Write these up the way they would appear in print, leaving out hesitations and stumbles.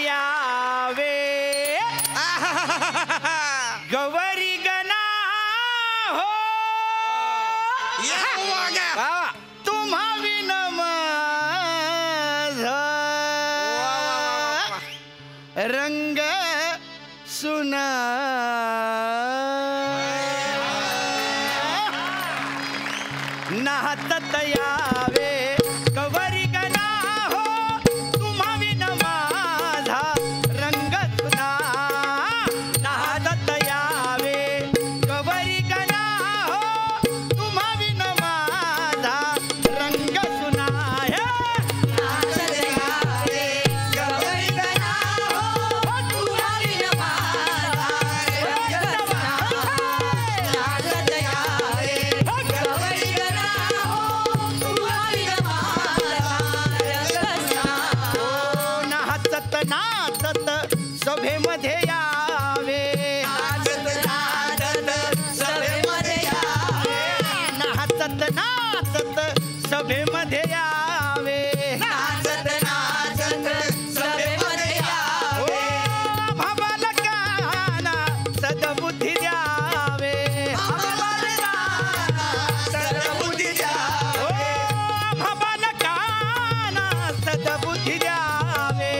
यावे गवरी गणा हो तुम्हा विनम रंग सुना नाहतत यावे गवरी गणा हो तुम्हा विनम रंग सुना नाहतत यावे गवरी गणा हो तुम्हा विनम रंग सुना सभेमध्ये यावे सभेमध्ये यावे नाचत नाचत सभेमध्ये यावे नाचत नाचत सभेमध्ये यावे बालकांना सद्बुद्धी द्यावे सद्बुद्धी द्यावे बालकांना सद्बुद्धी द्यावे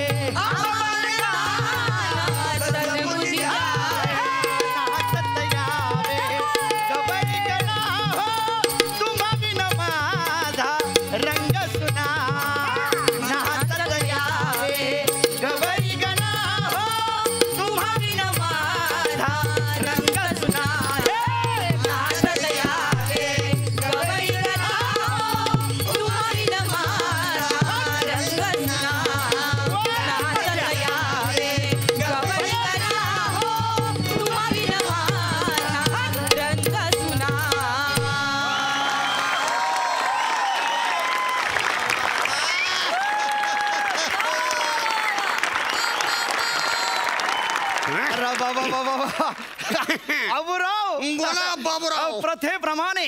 बाबूराव प्रथेप्रमाणे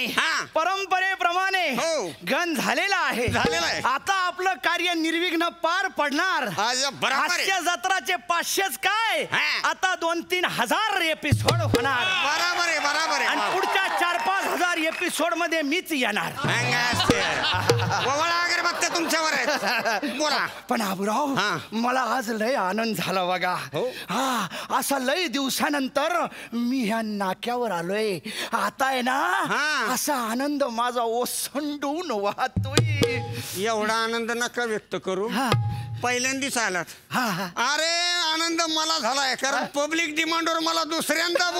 परंपरेप्रमाणे गण झालेला आहे आता आपलं कार्य निर्विघ्न पार पडणार हास्य जत्राचे 500च काय आता 2-3 हजार एपिसोड होणार बरोबर आहे बरोबर आहे आणि पुढच्या 4-5 हजार एपिसोड मध्ये मीच येणार अगरबत्त्या तुमच्यावर आहेत बोला पण बाबूराव मला आज लय आनंद झाला बघा असा लय दिवसानंतर मी ह्या नाक्यावर आलोय आता आहे ना असा आनंद माझा ओसंडून वाहतोय एवढा आनंद नका व्यक्त करू पहिल्यांदाच आलात अरे आनंद मला झालाय कारण पब्लिक डिमांडवर मला दुसऱ्यांदा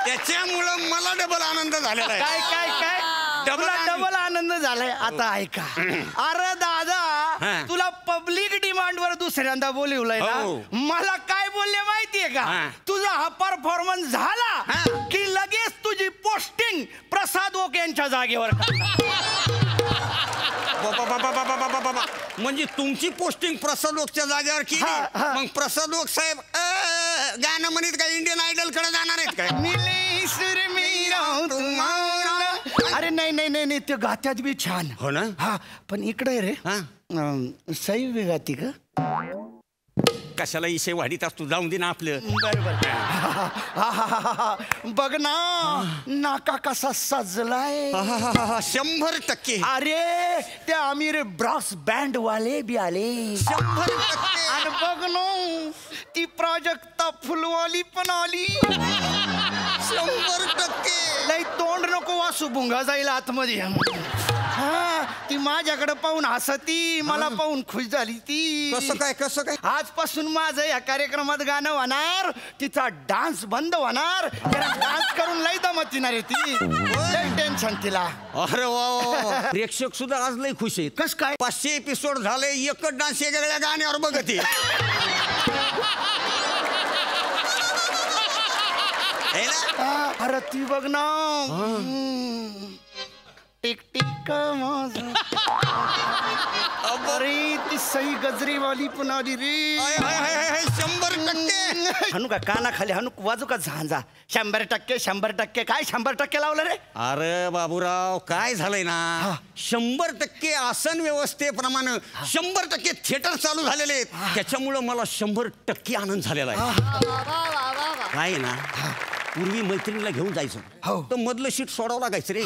त्याच्यामुळं मला डबल आनंद झालेला आहे काय डबल आनंद झालाय आता ऐका अरे दादा तुला पब्लिक डिमांडवर दुसऱ्यांदा बोलवलंय ना मला काय बोलले माहितीये का तुझा हा परफॉर्मन्स झाला की लगेच तुझी पोस्टिंग प्रसाद ओक यांच्या जागेवर म्हणजे तुमची पोस्टिंग प्रसाद ओकच्या जागेवर केली मग प्रसाद ओक साहेब गाणं म्हणत काय इंडियन आयडल कडे जाणार आहेत काय अरे नाही ते गात्यात बी छान हो ना पण इकडे रे सई बी गाती का कशाला इशे वाढीत असतो जाऊन दे ना आपलं बरोबर बघ ना नाका कसा सजलाय 100% अरे ते आमिर ब्रास बँड वाले बी आले 100% आणि बघ ना ती प्राजक्ता फुलवाली पण आली 100% लई तोंड नको वासू भुंगा जाईल आतमध्ये ती माझ्याकडे पाहून हसती मला पाहून खुश झाली ती कसं काय आजपासून माझं या कार्यक्रमात गाणं होणार तिचा डान्स बंद होणार डान्स करून लई दमत येणार आहे ती टेन्शन तिला अरे वा प्रेक्षक सुद्धा आज लई खुश आहेत कस काय 500 एपिसोड झाले एकच डान्स वेगळ्या गाण्यावर बघते अरे ती बघ ना टिक टिक अरे ती सही गजरीवाली पण आली रे. 100%. हाणू का कानाखाली हाणू वाजू का झांजा. 100% काय 100% लावलं रे. अरे बाबूराव काय झालंय ना 100% आसन व्यवस्थेप्रमाणे 100% थिएटर चालू झालेले आहेत. त्याच्यामुळं मला 100% आनंद झालेला आहे. काय ना पूर्वी मैत्रिणीला घेऊन जायचं तर मधलं शीट सोडावं लागायचं रे.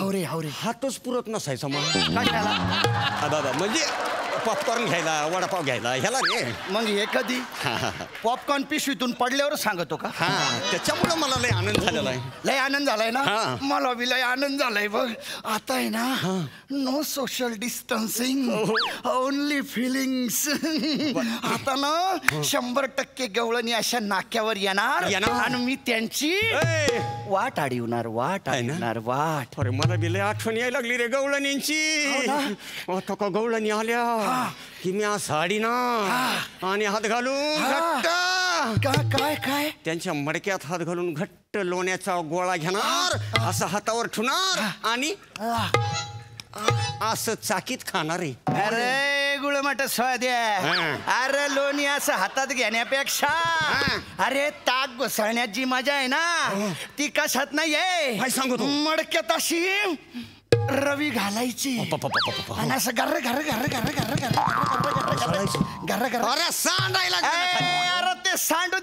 हातच पुरत नसायचा मला. म्हणजे पॉपकॉर्न घ्यायला वडापाव घ्यायला ह्याला रे. मग हे कधी पॉपकॉर्न पिशवीतून पडल्यावर सांगतो का. त्याच्यामुळं मला लय आनंद झालेला आहे. लय आनंद झालाय ना. मला बी लय आनंद झालाय बघ. आता आहे ना no social distancing only feelings. आता ना 100% गवळणी अशा नाक्यावर येणार आणि मी त्यांची वाट अडवणार वाट. अरे मला बी लय आठवण यायला लागली रे गवळणींची. आता का गवळणी आल्या की मी साडी ना आणि हात घालून काय त्यांच्या मडक्यात हात घालून घट्ट लोण्याचा गोळा घेणार असं हातावर ठेवणार आणि असं चाकीत खाणार आहे. अरे गुळमट स्वाद्या. अरे लोणी असं हातात घेण्यापेक्षा अरे ताक घुसळण्यात जी मजा आहे ना ती कशात नाहीये. सांगतो मडक्यात अशी रवी घालायची आणि असं गर्र गर्र गर्र गर्र गर्र गर्र गर्र. अरे सांडायला. अरे ते सांडू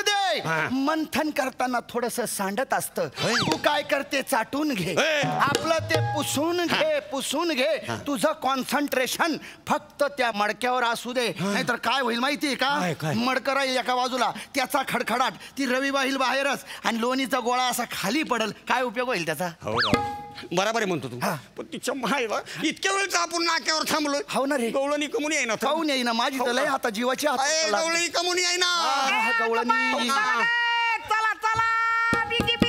दे. मंथन करताना थोडस सांडत असतं. तू काय करते चाटून घे. आपलं ते पुसून घे. तुझं कॉन्सन्ट्रेशन फक्त त्या मडक्यावर असू दे. नाहीतर काय होईल माहितीये का. मडकं राहील एका बाजूला त्याचा खडखडाट ती रवी वाहील बाहेरच आणि लोणीचा गोळा असा खाली पडल. काय उपयोग होईल त्याचा. बरोबर आहे म्हणतो तू. पण तिच्या मायला इतक्या वेळच आपण नाक्यावर थांबलोय. हो ना रे. गवळणी कमून येईना. खाऊन येईना माझी तर लय आता जीवाची गवळणी कमून येईना. गवळणी चला चला बिगी बिगी.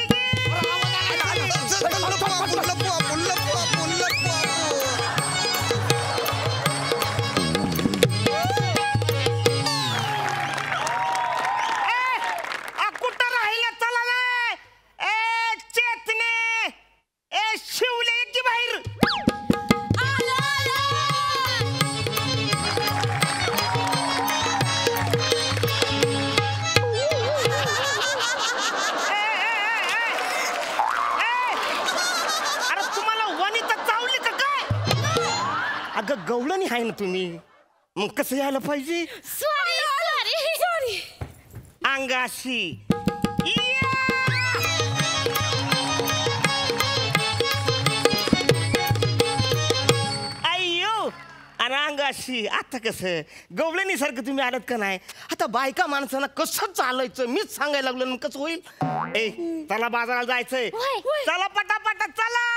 कुठं राहिले चला ना. ए चेतने ए शिवले की बाहेर. अगं गवळणी आहे ना तुम्ही मग कसं यायला पाहिजे. सॉरी अंगाशी अय्यो आणि अंगाशी. आता कसं गवळणी सारखं तुम्ही आलात का नाही. आता बायका माणसांना कसं चालायचं मीच सांगायला लागलो. कसं होईल. ए चला बाजाराला जायचंय. चला पटापटा चला.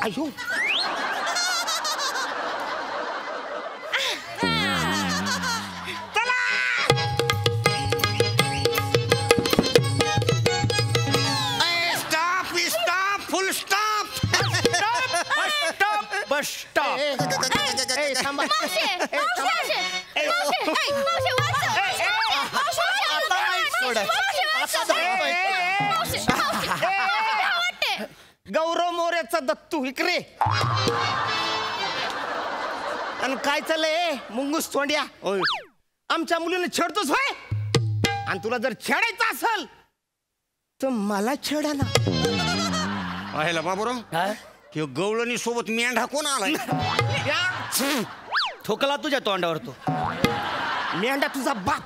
अयो चला. स्टॉप फुल स्टॉप. Bus stop. थांबा. गौरव मोऱ्याचा दत्तू इकडे. आणि काय चाललंय मुंगूस तोंड्या. आमच्या मुलीने छेडतोस होय. आणि तुला जर छेडायचं असेल तर मला छेडा ना. आहे बाबूराव कि गवळणी सोबत मेंढा कोण आलाय. ठोकला तुझ्या तोंडावर तो. मेंढा तुझा बाप.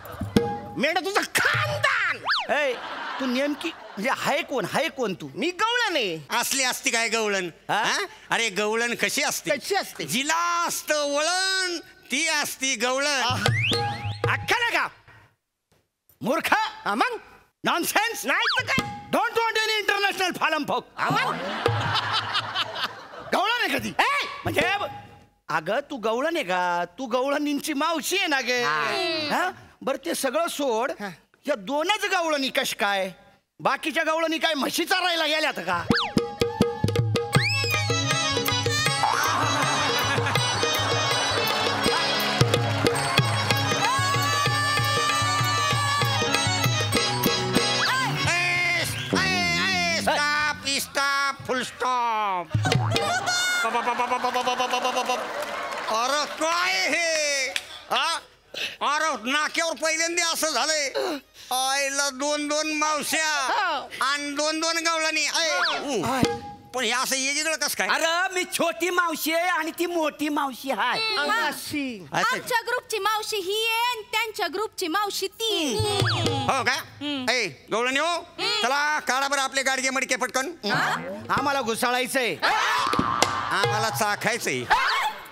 मेंढा तुझा खानदान. ए तू नेमकी म्हणजे हाय कोण तू. मी गवळण आहे. असली असती काय गवळण. अरे गवळण कशी असते. कशी असते. जिला असतं वळण ती असती गवळण. अख्खा ना का मूर्खा. मग नॉनसेन्स. नाही तर काय. डोंट वॉन्ट एनी इंटरनॅशनल फालम फोक. गवळण आहे कधी म्हणजे. अगं तू गवळण आहे का. तू गवळणींची मावशी आहे ना गे. बरं ते सगळं सोड. या दोनच गवळणी कश काय. बाकीच्या गवळणी काय म्हशी चारायला गेल्यात का. अरे काय हे अरे नाक्यावर पहिल्यांदा असं झालंय आईला 2-2 मावश्या आणि 2-2 गवळणी पण हे असं वेगळं कस काय? अरे मी छोटी मावशी आहे आणि ती मोठी मावशी आहे. आमच्या ग्रुपची मावशी ही आहे आणि त्यांच्या ग्रुपची मावशी ती. हो का? ए गवळणी हो चला काढा बरं आपले गाडगे मडके पटकन. आम्हाला घुसाळायचंय, आम्हाला चाखायचंय.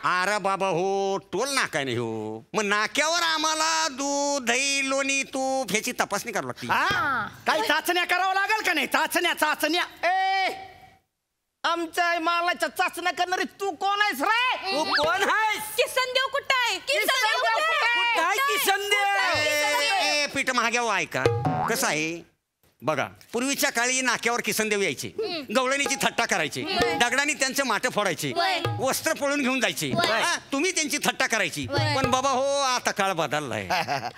अरे बाबा हो टोल नाका नाही हो मग नाक्यावर आम्हाला दूध दही लोणी तूप ह्याची तपासणी करावी लागते. काही चाचण्या करावं लागेल का नाही? चाचण्या आमच्या मालाच्या चाचण्या करणारी तू कोण आहेस रे? तू कोण आहेस? किसन देव कुठं आहे? किसन देव कुठं आहे? किसन देव? पीठ महाग्याव ऐका कसं आहे बघा पूर्वीच्या काळी नाक्यावर किसनदेव यायचे, गवळणीची थट्टा करायची, दगडाने त्यांचं माठ फोडायचे, वस्त्र पळून घेऊन जायचे, तुम्ही त्यांची थट्टा करायची. पण बाबा हो आता काळ बदललाय.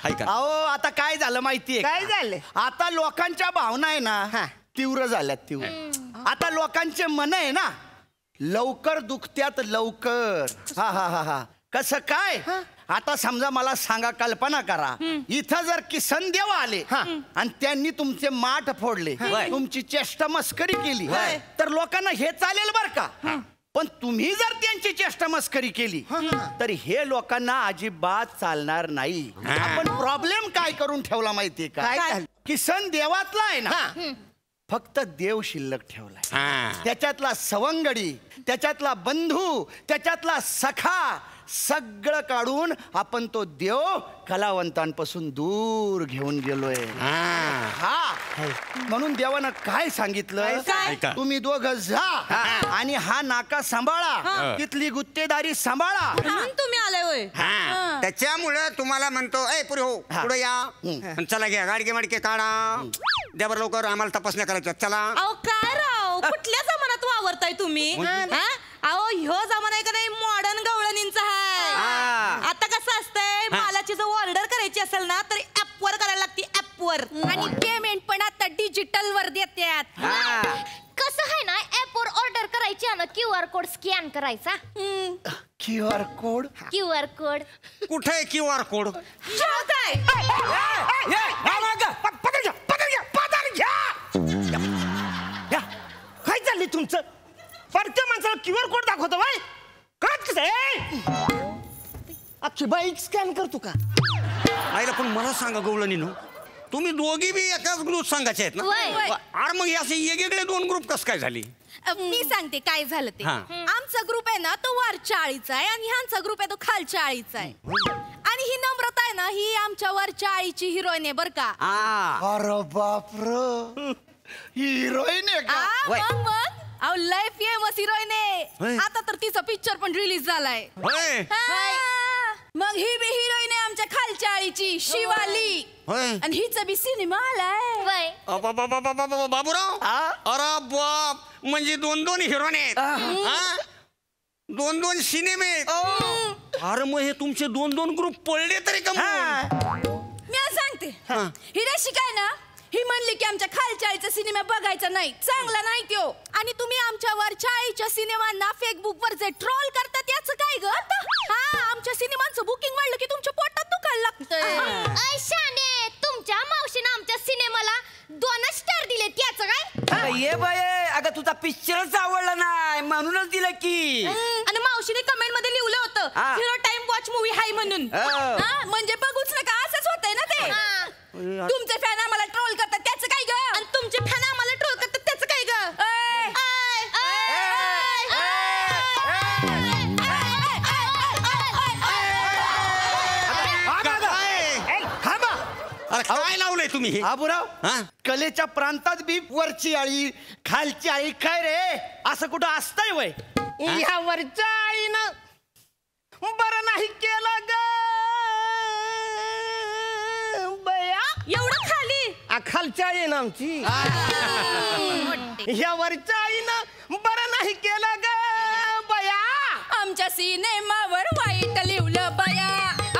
अहो आता काय झालं माहितीये? काय झालं? आता लोकांच्या भावना आहे ना तीव्र झाल्यात. तीव्र आता लोकांचे मन आहे ना लवकर दुखत्यात लवकर. हा कसं काय? आता समजा मला सांगा, कल्पना करा इथं जर किसन देव आले आणि त्यांनी तुमचे माठ फोडले, तुमची चेष्टा मस्करी केली तर लोकांना हे चालेल बर का? पण तुम्ही जर त्यांची चेष्टा मस्करी केली तर हे लोकांना अजिबात चालणार नाही. आपण प्रॉब्लेम काय करून ठेवला माहितीये का? किसन देवातला आहे ना फक्त देव शिल्लक ठेवलाय. त्याच्यातला सवंगडी, त्याच्यातला बंधू, त्याच्यातला सखा सगळं काढून आपण तो देव कलावंतांपासून दूर घेऊन गेलोय. म्हणून देवानं काय सांगितलं? तुम्ही दोघं जा आणि हा नाका सांभाळा, तिथली गुत्तेदारी सांभाळा. तुम्ही आलाय होय? त्याच्यामुळे तुम्हाला म्हणतो ए पुढे हो पुढे या, चला घ्या गाडगे मडके काढा, द्या बरं लवकर आम्हाला तपासण्या करायच्या. चला. अहो काय राव कुठल्या जमान्यात वावरताय तुम्ही? अहो ह्यो जमाना आहे का नाही मॉडर्न गवळणींचा आहे. आता कसं असतंय मालाची जर ऑर्डर करायची असेल ना तर ऍप वर करायला लागते, ऍप वर. आणि पेमेंट पण आता डिजिटल वर देतात. कसं आहे ना ऍप वर ऑर्डर करायची आणि क्यूआर कोड स्कॅन करायचा. QR code? क्यूआर कोड कुठे आहे क्यूआर कोड? काय चाललंय तुमचं? परक्या माणसाला क्यूआर कोड दाखवतो बाय काय कसं? अख्खी बाईक स्कॅन करतो का? आईला पण मला सांगा गवळणीनो तुम्ही दोघी बी एकाच ग्रुप सांगायचे आहेत ना? अरे मग असे वेगवेगळे 2 ग्रुप कस काय झाले? मी सांगते काय झालं ते. आमचा ग्रुप आहे ना तो वरच्या आळीचा आहे आणि ह्यांचा ग्रुप आहे तो खालच्या आळीचा आहे. आणि ही नम्रता आहे ना ही आमच्या वरच्या आळीची हिरोईन आहे बर का. अरे बापरे हिरोईन आहे का? मग अहो लय फेमस हिरोईन आहे. आता तर तिचा पिक्चर पण रिलीज झालाय. मग ही बी हिरोईन आहे आमच्या खालच्या आळीची शिवाली. आणि हिचा बी सिनेमा आलाय. बाबूराव अरे बाप म्हणजे 2-2 हिरोईन आहेत, 2-2 सिनेमे. अरे मग हे तुमचे 2-2 ग्रुप पडले तरी का? मी सांगते ही रशिका आहे ना ही म्हणली की आमच्या खालच्या आळीचा सिनेमा बघायचा नाही, चांगला नाही त्यो. आणि तुम्ही आमच्या वरच्या आळीच्या सिनेमांना फेसबुक वर जे ट्रोल करतात याचं काय ग? आमच्या सिनेमांचं बुकिंग वाढलं की तुमच्या पोटात दुखायला लागतंय. शाने तुमच्या मावशीने आमच्या सिनेमाला 2 स्टार दिले त्याचं काय? ये बाय अगं तुझा पिक्चरच आवडला नाही म्हणूनच दिलं की. आणि मावशीने कमेंट मध्ये लिहिलं होतं हिरो टाइम वॉच मूवी हाय म्हणून. म्हणजे बघूच नका असंच होतंय ना ते. तुमचे फॅन आम्हाला ट्रोल करतात त्याचं काय ग? आणि तुमचे फॅन आम्हाला ट्रोल करतात त्याचं काय ग? अरे काय लावलंय तुम्ही? बाबूराव कलेच्या प्रांतात बी वरची आळी खालची आळी काय रे असं कुठं असतंय वय? ह्या वरच्या आळीनं बरं नाही केलं ग बया. एवढं खाली खालच्या आळी ना आमची. ह्या वरच्या आळीनं बरं नाही केलं ग बया. आमच्या सिनेमावर वाईट लिहिलं बया.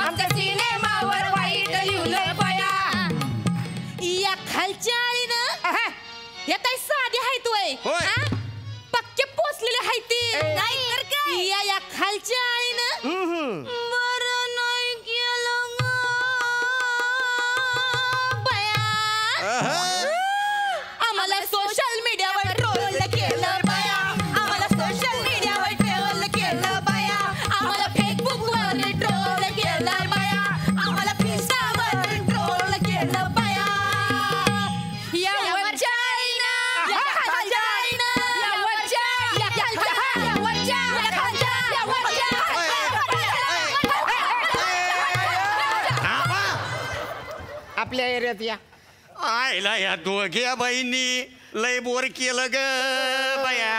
आमच्या सिनेमावर वाईट लिहिलं बया. या खालच्या आळीनं हे काय साधी आहेत वय? पक्के पोचलेले आहेत ती नाही तर आपल्या एरियात या. आयला या दोघ्या बाईंनी लय बोर केलं ग बाया.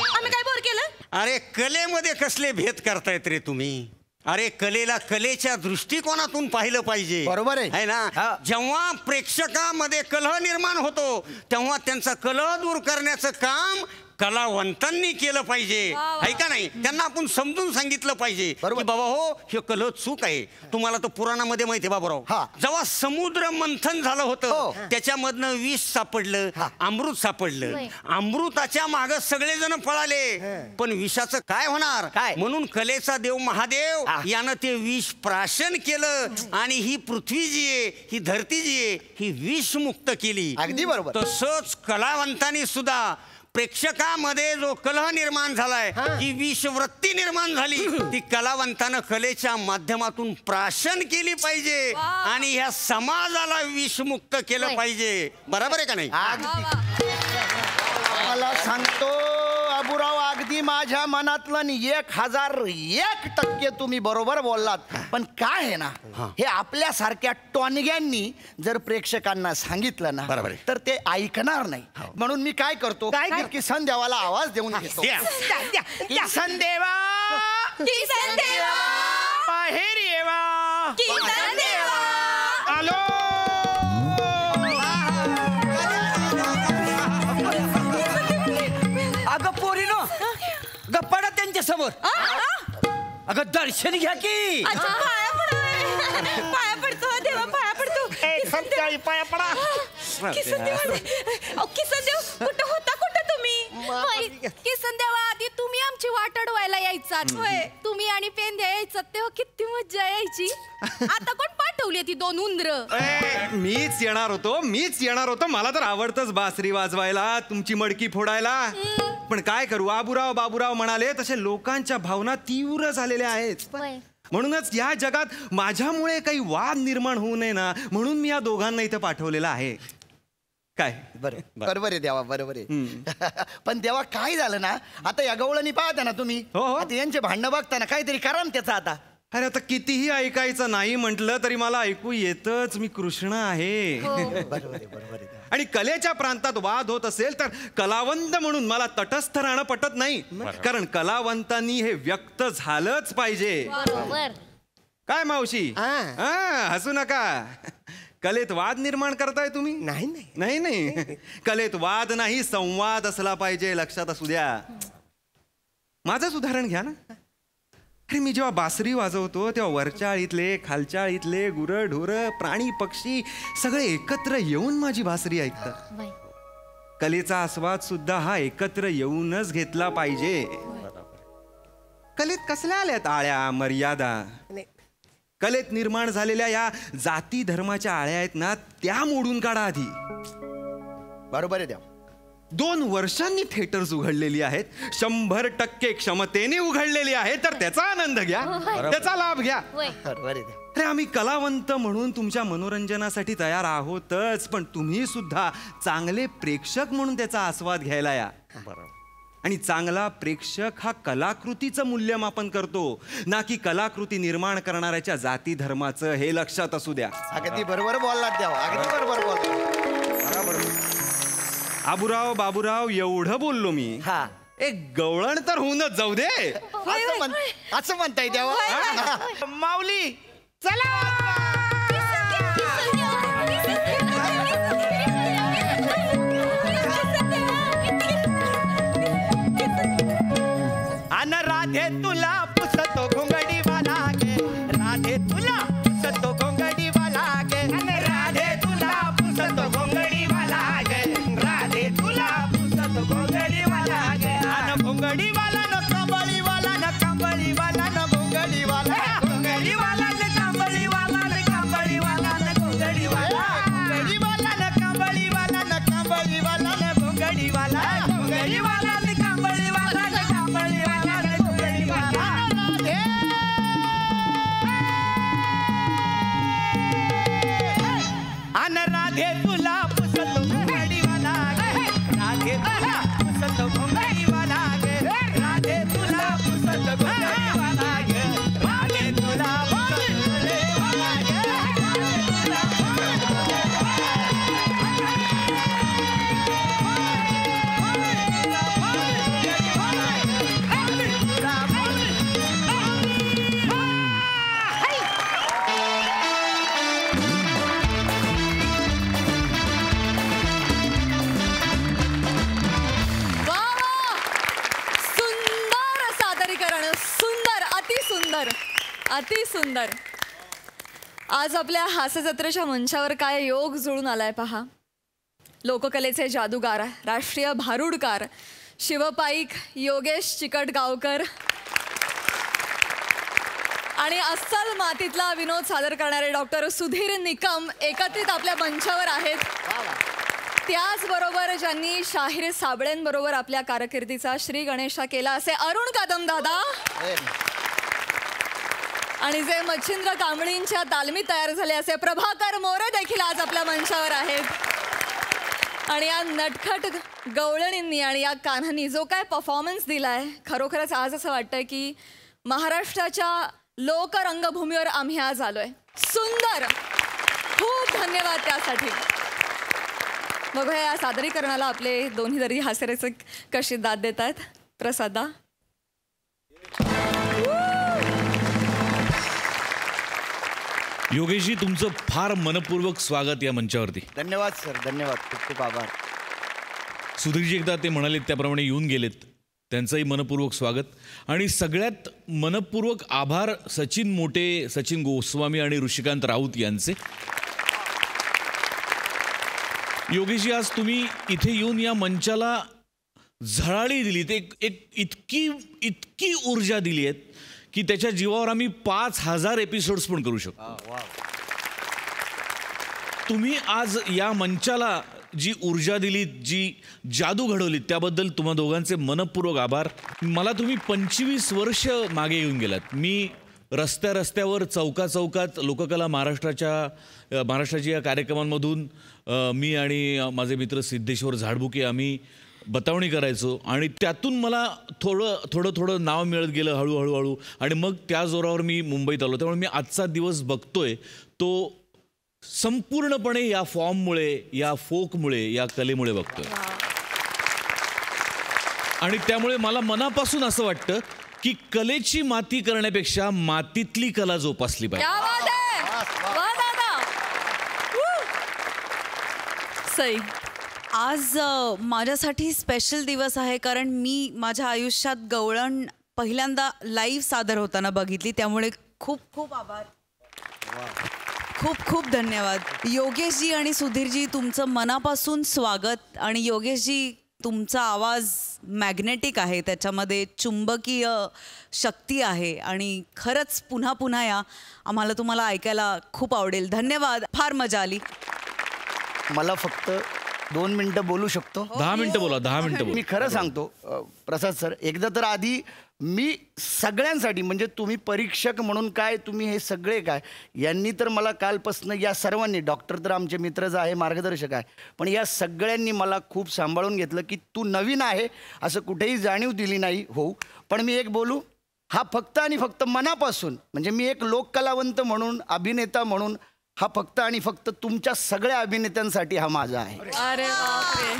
आम्ही काय बोर केलं? अरे कलेमध्ये कसले भेद करतायत रे तुम्ही. अरे कलेला कलेच्या दृष्टिकोनातून पाहिलं पाहिजे. बरोबर आहे. ना. जेव्हा प्रेक्षकामध्ये कलह निर्माण होतो तेव्हा त्यांचा कलह दूर करण्याचं काम कलावंतांनी केलं पाहिजे. आहे का नाही. त्यांना आपण समजून सांगितलं पाहिजे की बाबा हो हे कलह चूक आहे. तुम्हाला तर पुराणामध्ये माहिती आहे बाबूराव, जेव्हा समुद्र मंथन झालं होतं त्याच्यामधनं विष सापडलं, अमृत सापडलं. अमृताच्या माग सगळेजण पळाले, पण विषाचं काय होणार म्हणून कलेचा देव महादेव यानं ते विष प्राशन केलं आणि ही पृथ्वी जी आहे, ही धरती जी आहे, ही विष मुक्त केली. अगदी बरोबर. तसंच कलावंतांनी सुद्धा प्रेक्षकामध्ये जो कलह निर्माण झालाय, जी विषवृत्ती निर्माण झाली, ती कलावंतानं कलेच्या माध्यमातून प्राशन केली पाहिजे आणि ह्या समाजाला विषमुक्त केलं पाहिजे. बरोबर आहे का नाही. मला सांगतो बाबूराव, अगदी माझ्या मनातलं 1001% तुम्ही बरोबर बोललात. पण काय आहे ना, हे आपल्यासारख्या टॉनग्यांनी जर प्रेक्षकांना सांगितलं ना बरोबर आहे. तर ते ऐकणार नाही. म्हणून मी काय करतो, किसन देवाला आवाज देऊन घेतो. किसन देवा, किसन देवा, बाहेर येवा. किसन देवा, आलो. अगं पोरीनो, गप्पाडा त्यांच्या समोर. अगं दर्शन घ्या की. पाया पडतो देवा, पाया पडतो. पाया पडा. किसन देव कुठं होता, कुठं तुम्ही? किसन देवा, आधी तुम्ही आमची वाट अडवायला यायचात होय. तुम्ही आणि पेंद्या यायचात तेव्हा किती मज्जा यायची. आता कोण पाठवली ती 2 उंदर? मीच येणार होतो. मला तर आवडतंच बासरी वाजवायला, तुमची मडकी फोडायला. पण काय करू, बाबूराव म्हणाले तसे लोकांच्या भावना तीव्र झालेल्या आहेत. म्हणूनच या जगात माझ्यामुळे काही वाद निर्माण होऊ नये ना, म्हणून मी या दोघांना इथं पाठवलेलं आहे. काय बरोबर आहे देवा, बरोबर आहे. पण देवा काय झालं ना, आता या गवळणी पाहता ना तुम्ही, आता यांचे भांडणं बघताना काहीतरी करा ना त्याचा. आता अरे आता कितीही ऐकायचं नाही म्हटलं तरी मला ऐकू येतच, मी कृष्ण आहे. बरोबर आहे. आणि कलेच्या प्रांतात वाद होत असेल तर कलावंत म्हणून मला तटस्थ राहणं पटत नाही. कारण कलावंतांनी हे व्यक्त झालंच पाहिजे. काय मावशी, हसू नका. कलेत वाद निर्माण करताय तुम्ही? नाही. कलेत वाद नाही, संवाद असला पाहिजे. लक्षात असू द्या. माझंच उदाहरण घ्या ना. अरे मी जेव्हा बासरी वाजवतो तेव्हा वरच्या आळीतले, खालच्या आळीतले, गुरं ढोरं, प्राणी पक्षी सगळे एकत्र येऊन माझी बासरी ऐकतात. कलेचा आस्वाद सुद्धा हा एकत्र येऊनच घेतला पाहिजे. कलेत कसल्या आल्यात आळ्या, मर्यादा? कलेत निर्माण झालेल्या या जाती धर्माच्या आळ्या आहेत ना, त्या मोडून काढा आधी. बरोबर आहे देव. 2 वर्षांनी थिएटर्स उघडलेली आहेत, 100% क्षमतेने उघडलेली आहे, तर त्याचा आनंद घ्या, त्याचा लाभ घ्या. अरे आम्ही कलावंत म्हणून तुमच्या मनोरंजनासाठी तयार आहोतच, पण तुम्ही सुद्धा चांगले प्रेक्षक म्हणून त्याचा आस्वाद घ्यायला या. आणि चांगला प्रेक्षक हा कलाकृतीचं मूल्यमापन करतो, ना की कलाकृती निर्माण करणाऱ्याच्या जाती धर्माचं. हे लक्षात असू द्या. अगदी बरोबर बोललात देवा, अगदी बरोबर बोलला. बाबूराव एवढं बोललो मी. एक गवळण तर होऊनच जाऊ दे. असं म्हणताय देवा. माऊली चला. अन राधे तुला पुसतो घोंगडी वाला गे, राधे तुला पुसतो घोंगडी वाला गे, अन राधे तुला पुसतो घोंगडी वाला गे, राधे तुला पुसतो घोंगडी वाला गे. अन घोंगडी वाला न कंबळी वाला, न कंबळी वाला न घोंगडी वाला, घोंगडी वाला न कंबळी वाला, न कंबळी वाला न घोंगडी वाला, घोंगडी वाला न कंबळी वाला, न कंबळी वाला न घोंगडी वाला, घोंगडी वाला न कंबळी वाला, न कंबळी वाला न घोंगडी वाला. अति सुंदर. आज आपल्या हास्यजत्रेच्या मंचावर काय योग जुळून आलाय पहा. लोककलेचे जादूगार, राष्ट्रीय भारुडकार, शिवपाईक योगेश चिकटगावकर आणि अस्सल मातीतला विनोद सादर करणारे डॉक्टर सुधीर निकम एकत्रित आपल्या मंचावर आहेत. त्याचबरोबर ज्यांनी शाहीर साबळेंबरोबर आपल्या कारकिर्दीचा श्री गणेशा केला असे अरुण कदम दादा आणि जे मच्छिंद्र कांबळींच्या तालमीत तयार झाले असे प्रभाकर मोरे देखील आज आपल्या मंचावर आहेत. आणि या नटखट गवळणींनी आणि या कान्हांनी जो काय परफॉर्मन्स दिलाय, खरोखरच आज असं वाटतंय की महाराष्ट्राच्या लोकरंगभूमीवर आम्ही आज आलोय. सुंदर, खूप धन्यवाद त्यासाठी. बघूया या सादरीकरणाला आपले दोन्ही दरी हास्यरसिक कशी दाद देत आहेत. प्रसादा. योगेशजी, तुमचं फार मनपूर्वक स्वागत या मंचावरती. धन्यवाद सर, धन्यवाद, खूप खूप आभार. सुधीरजी एकदा ते म्हणाले त्याप्रमाणे येऊन गेलेत, त्यांचंही मनपूर्वक स्वागत. आणि सगळ्यात मनपूर्वक आभार सचिन मोटे, सचिन गोस्वामी आणि ऋषिकांत राऊत यांचे. योगेशजी, आज तुम्ही इथे येऊन या मंचाला झळाळी दिली, ते एक इतकी ऊर्जा दिली आहेत की त्याच्या जीवावर आम्ही 5000 एपिसोड्स पण करू शकतो. तुम्ही आज या मंचाला जी ऊर्जा दिली, जी जादू घडवली, त्याबद्दल तुम्हा दोघांचे मनपूर्वक आभार. मला तुम्ही 25 वर्ष मागे येऊन गेलात. मी रस्त्यावर चौकात लोककला महाराष्ट्राच्या या कार्यक्रमांमधून मी आणि माझे मित्र सिद्धेश्वर झाडबुके आम्ही बतावणी करायचो आणि त्यातून मला थोडं नाव मिळत गेलं हळूहळू आणि मग त्या जोरावर मी मुंबईत आलो. त्यामुळे मी आजचा दिवस बघतोय तो संपूर्णपणे या फॉर्ममुळे, या फोकमुळे, या कलेमुळे बघतोय. आणि त्यामुळे मला मनापासून असं वाटतं की कलेची माती करण्यापेक्षा मातीतली कला जोपासली पाहिजे. सई, आज माझ्यासाठी स्पेशल दिवस आहे, कारण मी माझ्या आयुष्यात गवळण पहिल्यांदा लाईव्ह सादर होताना बघितली. त्यामुळे खूप खूप आभार, खूप खूप धन्यवाद. योगेशजी आणि सुधीरजी, तुमचं मनापासून स्वागत. आणि योगेशजी, तुमचा आवाज मॅग्नेटिक आहे, त्याच्यामध्ये चुंबकीय शक्ती आहे आणि खरंच पुन्हा पुन्हा या, आम्हाला तुम्हाला ऐकायला खूप आवडेल. धन्यवाद, फार मजा आली. मला फक्त 2 मिनिटं बोलू शकतो? 10 मिनिटं बोला, 10 मिनिटं बोला. मी खरं सांगतो प्रसाद सर, एकदा तर आधी मी सगळ्यांसाठी, म्हणजे तुम्ही परीक्षक म्हणून काय, तुम्ही हे सगळे काय, यांनी तर मला कालपासून, या सर्वांनी, डॉक्टर तर आमचे मित्रच आहे, मार्गदर्शक आहे, पण या सगळ्यांनी मला खूप सांभाळून घेतलं की तू नवीन आहे असं कुठेही जाणीव दिली नाही. हो, पण मी एक बोलू, हा फक्त आणि फक्त मनापासून, म्हणजे मी एक लोककलावंत म्हणून, अभिनेता म्हणून, हा फक्त आणि फक्त तुमच्या सगळ्या अभिनेत्यांसाठी हा माझा आहे. अरे बापरे,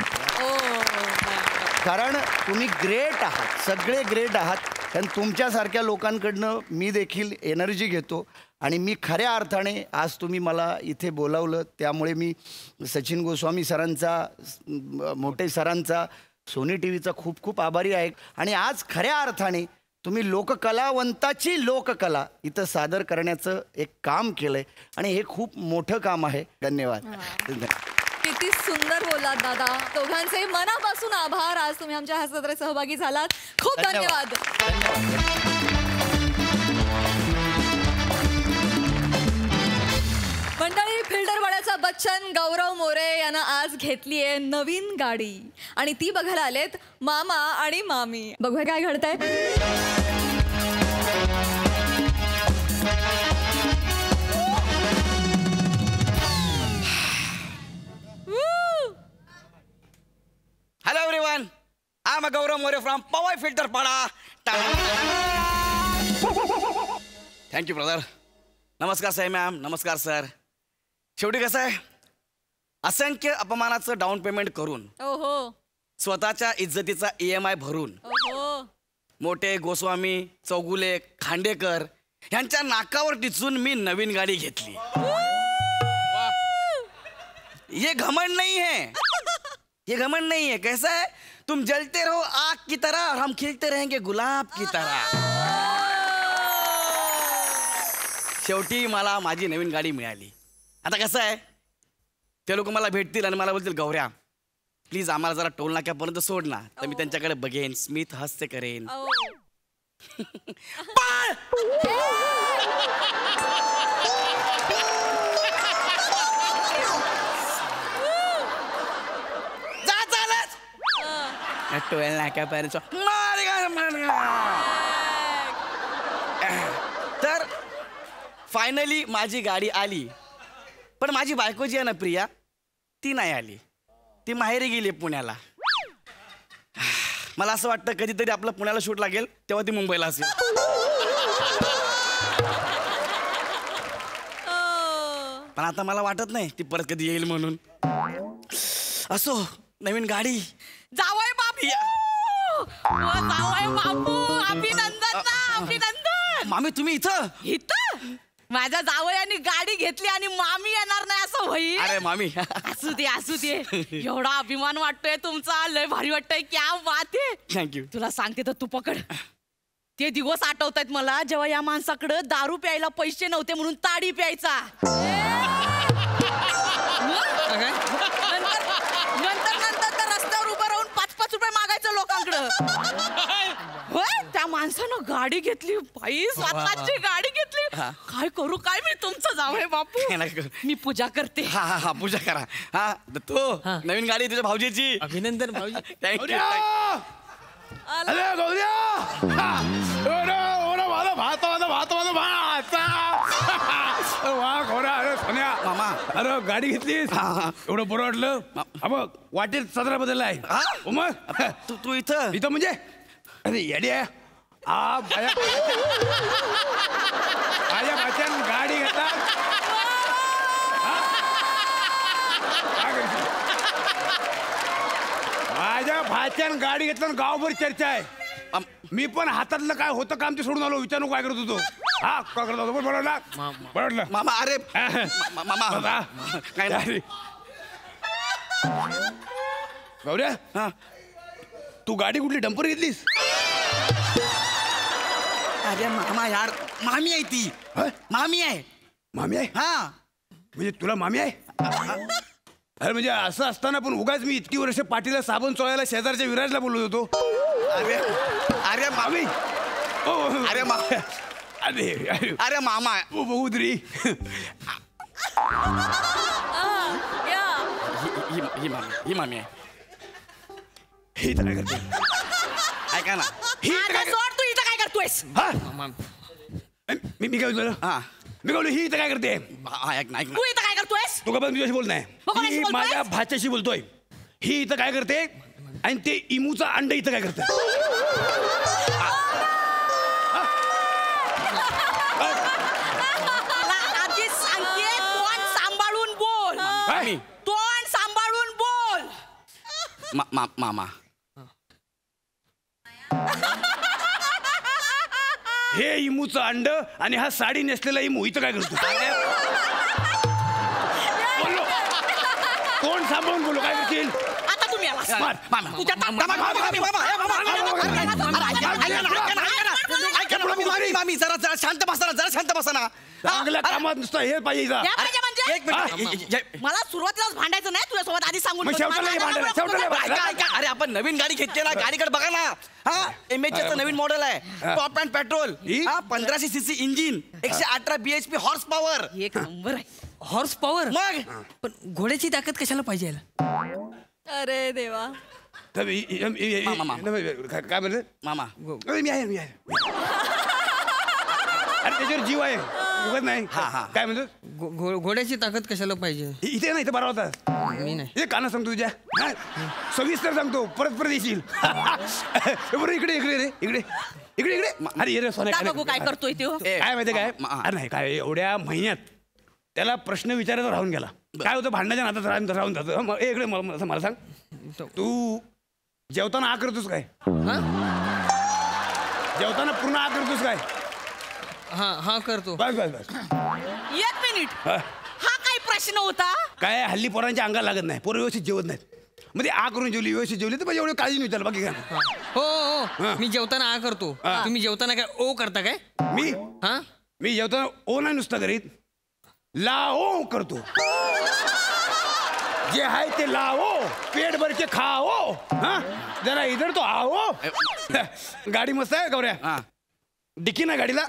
कारण तुम्ही ग्रेट आहात, सगळे ग्रेट आहात. कारण तुमच्यासारख्या लोकांकडनं मी देखील एनर्जी घेतो आणि मी खऱ्या अर्थाने आज तुम्ही मला इथे बोलावलं, त्यामुळे मी सचिन गोस्वामी सरांचा, मोठे सरांचा, सोनी टी व्हीचा खूप खूप आभारी आहे. आणि आज खऱ्या अर्थाने तुम्ही लोककलावंताची लोककला इथं सादर करण्याचं एक काम केलंय आणि हे खूप मोठं काम आहे. धन्यवाद. किती सुंदर बोललात दादा. दोघांचे मनापासून आभार. आज तुम्ही आमच्या हास्यजत्रेत सहभागी झालात, खूप धन्यवाद. मंडळी, फिल्डरवाड्याचा बच्चन गौरव मोरे यांना आज घेतली आहे नवीन गाडी आणि ती बघायला आलेत मामा आणि मामी. बघूया काय घडतंय. Hello everyone, I'm Gaurav More from Powai Filter Pada. Thank you brother. नमस्कार साई मॅम, नमस्कार सर. शेवटी कसं आहे, असंख्य अपमानाचं डाऊन पेमेंट करून, स्वतःच्या इज्जतीचा EMI भरून, मोठे गोस्वामी, चौगुले, खांडेकर यांच्या नाकावर टिचून मी नवीन गाडी घेतली. ये घमंड नहीं है, ये घमंड नहीं है. कैसा है, तुम जलते रहो आग की तरह और हम खिलते रहेंगे गुलाब की तरह. शेवटी मला माझी नवीन गाडी मिळाली. आता कसं आहे, ते लोक मला भेटतील आणि मला बोलतील गौऱ्या प्लीज आम्हाला जरा टोल नाक्यापर्यंत सोड ना. तर मी त्यांच्याकडे बघेन, स्मित हास्य करेन. जा चालत टोल नाक्यापर्यंत. तर फायनली माझी गाडी आली. पण माझी बायको जी आहे ना प्रिया, ती नाही आली. ती माहेरी गेली पुण्याला. मला असं वाटतं कधीतरी आपलं पुण्याला शूट लागेल तेव्हा ती मुंबईला असेल. पण आता मला वाटत नाही ती परत कधी येईल म्हणून. असो, नवीन गाडी. जावई बापू, जावई बापू, अभिनंदन ना, अभिनंदन. मामी तुम्ही इथं? माझ्या जावयाने गाडी घेतली आणि मामी येणार नाही असं होईल? अरे मामी असू दे असू दे. एवढा अभिमान वाटतोय तुमचा, लय भारी वाटतंय. क्या बात आहे. थँक्यू. तुला सांगते तर तू पकड. ते दिवस आठवतायत मला जेव्हा या माणसाकडे दारू प्यायला पैसे नव्हते म्हणून ताडी प्यायचा. नंतर तर रस्त्यावर उभं राहून 5-5 रुपये मागायचं लोकांकडं. होय, त्या माणसानं गाडी घेतली बाई, स्वतःची गाडी घेतली. काय करू काय मी तुमचं जावई बापू. मी पूजा करते. हा हा हा पूजा करा. हा तो नवीन गाडी तुझ्या भाऊजीची. अभिनंदन भाऊजी. थँक्यू. अरे गौऱ्या, वा गौऱ्या. अरे सोन्या मामा, अरे गाडी घेतलीस, एवढं बरं वाटलं. बघ वाटेत सदरा बदललाय. मग तू इथं इथं म्हणजे अरे येडी आहे. माझ्या भाच्यान गाडी घेतला. माझ्या भाच्यान गाडी घेतलं, गावभर चर्चा आहे. मी पण हातातलं काय होतं काम ते सोडून आलो. विचारू काय करत होतो. हा काय करत होतो बरोबर मामा. अरे मामा काय नाही. गौऱ्या, हा तू गाडी कुठली डंपर घेतलीस? अरे मामा यार, मामी आहे ती. मामी आहे. मामी आहे? हा म्हणजे तुला मामी आहे? अरे म्हणजे असं असताना पण उगाच मी इतकी वर्ष पाठीला साबण चोळायला शेजारच्या विराजला बोलत होतो. अरे अरे मामी. अरे मामा. अरे मामा बहुद्री. ही मामी आहे. ही तर काय करते? ऐका ना, ही सोड. तू इथं काय करतोयस? मी काय बोलतो? हा मी बोललो ही इथं काय करते? ऐक ना ऐक ना. तू इथं काय करतोयस? तू का तुझ्याशी बोल नाही. कोणाशी ही बोलतोय? माझ्या भाच्याशी बोलतोय. ही इथं काय करते आणि ते इमूचा अंड इथं काय करतं? आधी सांगते, तोंड सांभाळून बोल. मामी. तोंड सांभाळून बोल. मामा हे इमूचं अंड आणि हा साडी नेसलेला इमू इथं काय करतो? बोललो कोण सांभाळून बोलो काय करतील? आता तुम्ही आला. मामी जरा शांत बसा ना. चांगल्या कामात नुसतं हे पाहिजे इथं. या पाहिजे म्हणजे? एक मिनिट. मला सुरुवातीलाच भांडायचं नाही तुझ्यासोबत, आधी सांगून मग ठेव. शेवटाला हे भांडायला, शेवटाला हे भांडायला. ऐका. अरे आपण नवीन गाडी घेतली ना, गाडीकडे बघा ना. हा MHचं नवीन मॉडेल आहे, टॉप अँड पेट्रोल. हा 1500 cc engine, 118 bhp horse power. एक नंबर आहे. Horse power. मग पण घोड्याची ताकद कशाला पाहिजे याला? अरे देवा. काय म्हणत मामा मी आहे. अरे त्याच्यावर जीव आहे उगत नाही. काय म्हणतो? घोड्याची ताकद कशाला पाहिजे? इथे नाही, इथे बरा होता. मी नाही. हे काना सांगतो तुझ्या, सविस्तर सांगतो, परत येशील. बरं इकडे रे, इकडे. अरे ये रे सोन्या. बघू काय करतोय तो. काय माहिती काय? अरे नाही काय, एवढ्या महिन्यात त्याला प्रश्न विचारायचा राहून गेला. काय होतं, भांडणाच्या नादात राहून जातं. इकडे मला सांग, तू जेवताना आ करतोस काय? जेवताना पूर्ण आ करतोस काय? हा करतो. बस. एक मिनिट. हा काय प्रश्न होता? काय हल्ली पोरांच्या अंगाला लागत नाही, पोरं व्यवस्थित जेवत नाहीत. मग ते आ करून जेवली, व्यवस्थित जेवली तर एवढी काळजी नाही त्याला. बाकी काय? हो मी जेवताना आ करतो. तुम्ही जेवताना काय ओ करता काय? मी हा मी जेवताना ओ नाही नुसतं करीत, लाओ करतो. जे आहे ते लावो, पेट भर के खाओ. हा जरा इधर तो आओ. गाडी मस्त आहे गौऱ्या. डिक्की ना गाडीला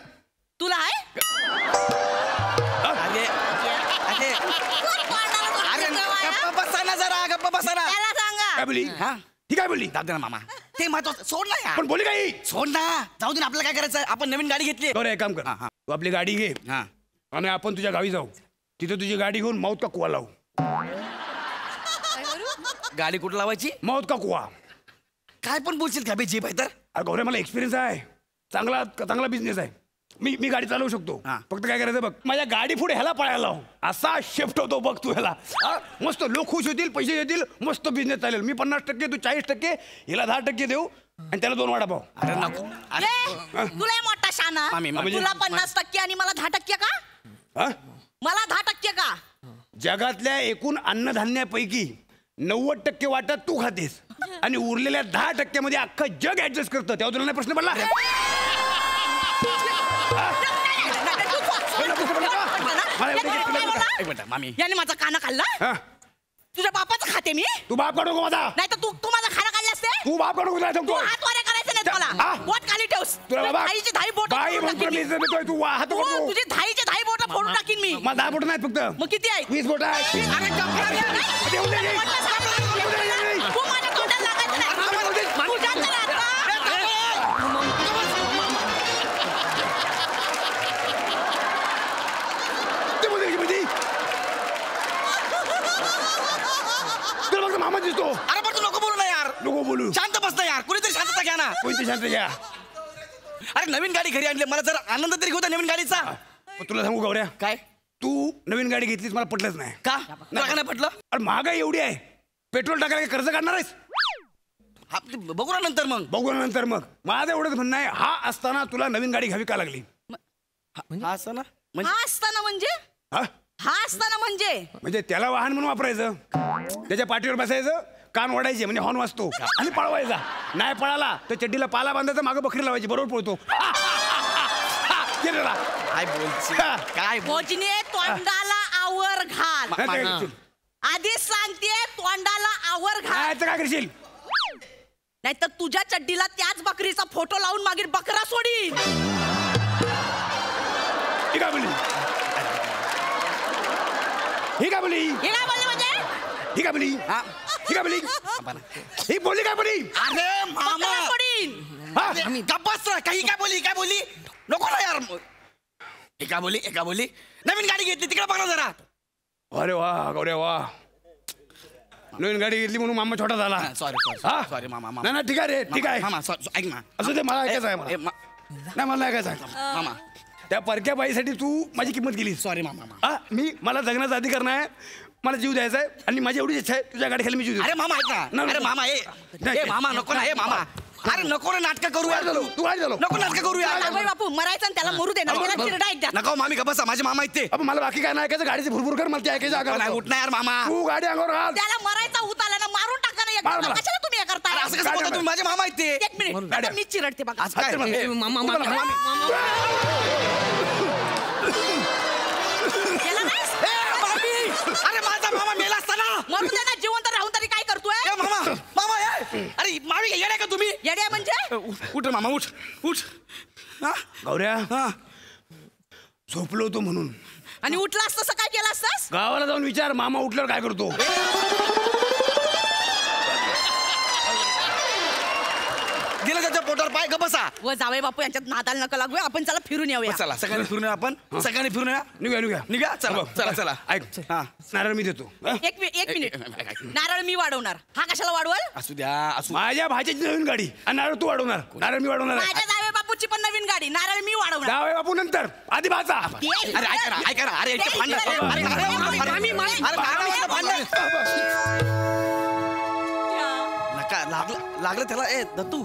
तुला आहे? बसा ना जरा, गप्पा बसा ना. त्याला सांगा. काय बोली? ठीक आहे बोली. दादा ना मामा, ते महत्वाचं सोड ना यार. पण बोली काही सोड ना, जाऊ दे ना. आपल्याला काय करायचं? आपण नवीन गाडी घेतली. गौऱ्या एक काम कर, तू आपली गाडी घे आणि आपण तुझ्या गावी जाऊ. तिथे तुझी गाडी घेऊन मौत का कुवा लावू. गाडी कुठं लावायची? मौत का कुवा. काय पण बोलशील का बे? जीप आहे तर. गौऱ्या मला एक्सपिरियन्स आहे, चांगला बिझनेस आहे. मी गाडी चालवू शकतो. फक्त काय करायचं बघ, माझ्या गाडी पुढे ह्याला पळायला लाव. असा शिफ्ट होतो बघ तू ह्याला. मस्त लोक खुश होतील, पैसे येतील, मस्त बिझनेस चालेल. मी 50%, तू 40%, हिला 10% देऊ आणि त्याला 2 वडापाव. अरे नको. तुला मोठा शाना. तुला 50% आणि मला 10% का? मला 10% का? जगातल्या एकूण अन्नधान्यापैकी 90% वाटा तू खातेस आणि उरलेल्या 10% मध्ये अख्खं जग ऍडजस्ट करतं. तेव्हा तुला नाही प्रश्न पडला? याने माझा काना खाल्ला. तुझ्या बापाचं खाते मी. तू बाप काढू माझा. नाही तर तू माझा खाना खाल्ला असते. तू बाप काढू सांगतो. हात वारे करायचं नाही मला. बोट खाली ठेवस. धाईची धाई बोट. तू हात तुझी धाईची धाई बोट फोडून टाकीन मी. मला 10 बोट नाही फक्त. मग किती आहे? 20 बोट आहे. तू माझ्या तोंडाला लागायचं नाही. तुझ्या तर आता. मामा दिसतो. अरे पण तू नको बोलू ना यार. नको बोलू. शांत बस ना यार. कुणीतरी शांतता घ्या ना. कोणती शांत घ्या. अरे नवीन गाडी घरी आणली, मला जरा आनंद तरी घेऊ नवीन गाडीचा. तुला सांगू गौऱ्या, काय तू नवीन गाडी घेतलीस मला पटलंच नाही. का नाही पटलं? अरे महागाई एवढी आहे, पेट्रोल टाकायला कर्ज काढणार आहेस? बघू ना नंतर. मग माझं एवढंच म्हणणं आहे, हा असताना तुला नवीन गाडी घ्यावी का लागली? हा असताना म्हणजे त्याला वाहन म्हणून वापरायचं, त्याच्या पाठीवर बसायचं, कान ओढायचे म्हणजे हॉर्न वाजतो आणि पळवायचा. नाही पळाला तर चड्डीला पाला बांधायचा, मागं बकरी लावायची, बरोबर पळतो. काय बोलशील? काय भोजने तोंडाला आवर घाल. आधीच सांगते, तोंडाला आवर घाल. काय करशील? नाही तर तुझ्या चड्डीला त्याच बकरीचा फोटो लावून मागील बकरा सोडीन. ही काय बोलली? ही काय बोलली? म्हणजे ही काय बोलली? ही बोलली काय बोलली? अरे मामा सोडीन. गप्पाच काही काय बोलली नको ना यार. एका बोली नवीन गाडी घेतली, तिकडे बघा जरा. अरे वा गौऱ्या वा, नवीन गाडी घेतली म्हणून मामा छोटा झाला. सॉरी मामा. नाही ठीक आहे रे, ठीक आहे मामा. ऐक ना, असं ते मला ऐकायचं आहे. नाही मला ऐकायचं आहे मामा. त्या परक्या बाईसाठी तू माझी किंमत केली. सॉरी मामा. मला जगण्याचा अधिकार नाही, मला जीव द्यायचा आहे आणि माझी एवढी इच्छा आहे तुझ्या गाडी खाली मी जीव देऊ. अरे मामा ऐक ना. अरे मामा ए मामा नको ना. हे मामा अरे नको ना नाटक करूया. तू काय झालो? नको नाटक करूया. बापू मरायचं आणि त्याला मरू दे ना. नको मामी का बसा, माझे मामा येते. मला बाकी काय नाही ऐकायचं, गाडीची भुरभुर कर, मला ऐकायचं नाही. उठ ना यार मामा. तू गाडी अंगावर घाल. त्याला मरायचा होत आला ना, मारून टाका ना. कशाला तुम्ही हे करताय? असं कसं बोलता तुम्ही? माझे मामा येते. एक मिनिट, आता मी चिरडते बघा. अरे माझा मामा मेला असताना मरू दे ना, जिवंत राहून तरी काय करतोय? मामा अरे मामी येड्या का तुम्ही? येड्या म्हणजे? उठ मामा उठ. गौऱ्या झोपलो होतो म्हणून. आणि उठला असतं काय केलं असतंस? गावाला जाऊन विचार, मामा उठल्यावर काय करतो. दिलं त्याच्या पोटावर पाय. ग बसा. व जावे बापू यांच्यात नादाला नका लागूया. आपण चला फिरून येऊया. चला सगळ्यांनी फिरून येऊ. आपण सगळ्यांनी फिरून येऊ. निघा. चला ऐक, नारळ मी देतो. एक मिनिट. नारळ मी वाढवणार. हा कशाला वाढवल? असू द्या. माझ्या भाच्याची नवीन गाडी आणि नारळ तू वाढवणार. नारळ मी वाढवणार. माझ्या जावे बापूची पण नवीन गाडी, नारळ मी वाढवणार. जावे बापू नंतर, आधी भाचा. अरे ऐका ना. अरे नका लागलं त्याला. ए दत्तू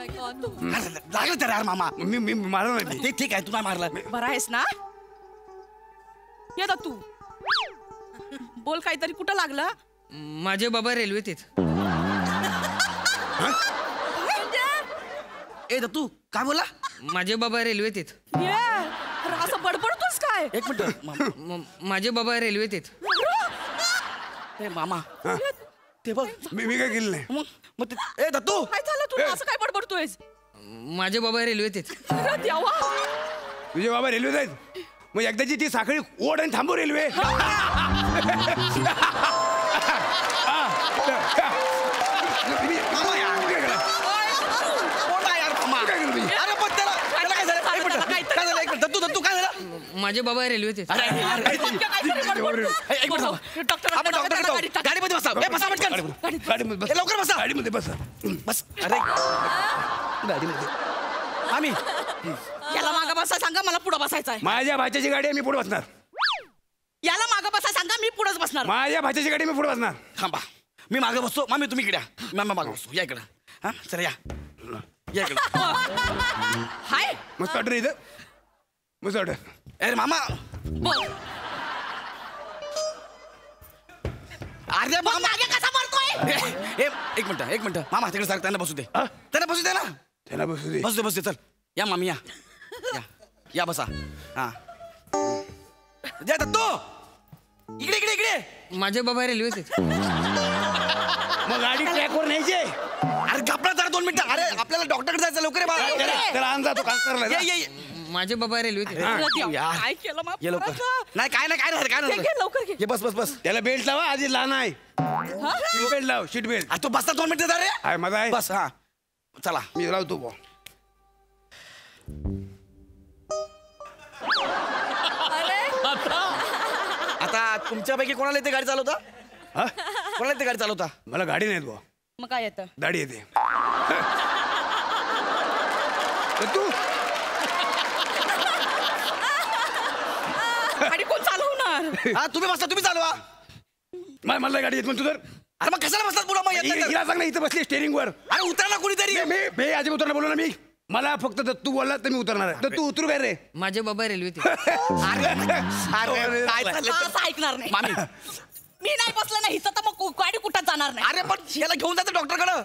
लागलं त्याला यार मामा. मी मारला नाही. ठीक आहे, तू नाही मारला. बरा आहेस ना? ये तू बोल काहीतरी. कुठं लागलं? माझे बाबा रेल्वेत आहेत. ए दत्तू काय बोला? माझे बाबा रेल्वेत आहेत. असं काय? एक मिनिट. माझे बाबा रेल्वेत आहेत. ए मामा ते बघ. मी काय केलं नाही. मग ए दत्तू काय झालं तुला असं काय बडबडतोयस? माझे बाबा रेल्वेत आहेत. अरे देवा. तुझे बाबा रेल्वेत आहेत. मग एकदाची ती साखळी ओढ आणि थांबव रेल्वे. दत्तू काय झालं? माझे बाबा रेल्वेत आहेत. आपण डॉक्टर गाडीमध्ये बसा. बसा पटकन. गाडीमध्ये लवकर बसा. गाडीमध्ये बसा. बस. अरे गाडीमध्ये आम्ही याला मागं बसा सांगा, मला पुढे बसायचं आहे. माझ्या भाच्याची गाडी आहे, मी पुढे बसणार. याला मागं बसा सांगा, मी पुढेच बसणार. माझ्या भाच्याची गाडी मी पुढे बसणार. थांबा. मी मागे बसतो. मामी तुम्ही इकडे या. मामा मागे बसतो. या इकडं. हा चला या इकडं. हाय मस्त ऑर्डर इथं. मस्त ऑर्डर. अरे मामा. अरे मामा कसा मारतोय? एक मिनिट मामा तिकडे सर त्यांना बसू दे. त्यांना बसू दे ना. त्याला बसू दे. बसू दे चल. या मामी या या बसा. हा जय दत्तू इकडे इकडे इकडे. माझे बाबा रेल्वेत आहेत. मग गाडी ट्रॅकवर न्यायची. अरे घाबरा जरा 2 मिनिटं. अरे आपल्याला डॉक्टरकडे जायचं लवकर त्याला आण जातो कांसारला. माझे बाबा रेल्वेत आहेत. काय केलं मग? ये लवकर. नाही काय नाही काय नाही लवकर घे. ये बस बस बस. त्याला बेल्ट लावा. आधी लहान आहे. सीट बेल्ट लाव. Seat belt. तू बसता 2 मिनिटं रे. आहे माझा आहे. बस हा चला मी लावतो बुवा. आता तुमच्यापैकी कोणाला येते गाडी चालवता? कोणाला येते गाडी चालवता? मला गाडी नाही बुवा. मग काय येतं? दाढी येते. तू गाडी कोण चालवणार? हा तुम्ही बसता. तुम्ही चालवा. मला गाडी येत म्हणतो तर. अरे मग कशाला बसतात पुढं मग येत नाही तर? हिला सांग ना इथं बसली स्टेअरिंग वर. अरे उतरा ना कुणीतरी. मी आधी उतरणार बोललो ना मी. मला फक्त तू बोलला तर मी उतरणार आहे. तर तू उतरू काय रे? माझे बाबा रेल्वेत आहेत. अरे काय चाललंय? असं ऐकणार नाही. मामी मी नाही बसलं नाही तर मग गाडी कुठं जाणार नाही. अरे पण याला घेऊन जातं डॉक्टरकडं.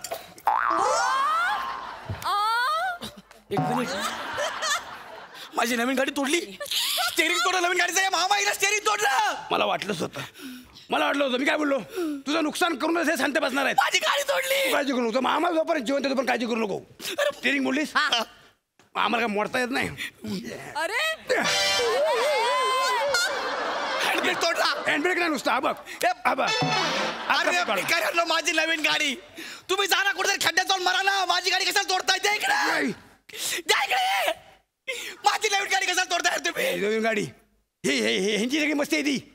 एक मिनिट. माझी नवीन गाडी तोडली. स्टेरिंग तोडलं नवीन गाडीचं. महामाईला स्टेरिंग तोडलं. मला वाटलंच होतं. मी काय बोललो? तुझं नुकसान करून हे शांत बसणार आहे. माझी गाडी तोडली. काळजी करू नको. आम्हाला जोपर्यंत जेवण देतो पण काळजी करू नको. स्टेरिंग बोललीस आम्हाला काय मोडता येत नाही. अरे हँडब्रेक तोडला. हँडब्रेक नाही नुसतं. अरे माझी नवीन गाडी. तुम्ही जा ना कुठेतरी खड्ड्यात जाऊन मरा ना. माझी गाडी कशाला तोडताय? द्या इकडे. द्या इकडे. माझी नवीन गाडी कशाला तोडताय तुम्ही? नवीन गाडी ह्यांची सगळी मस्ती आहे ती.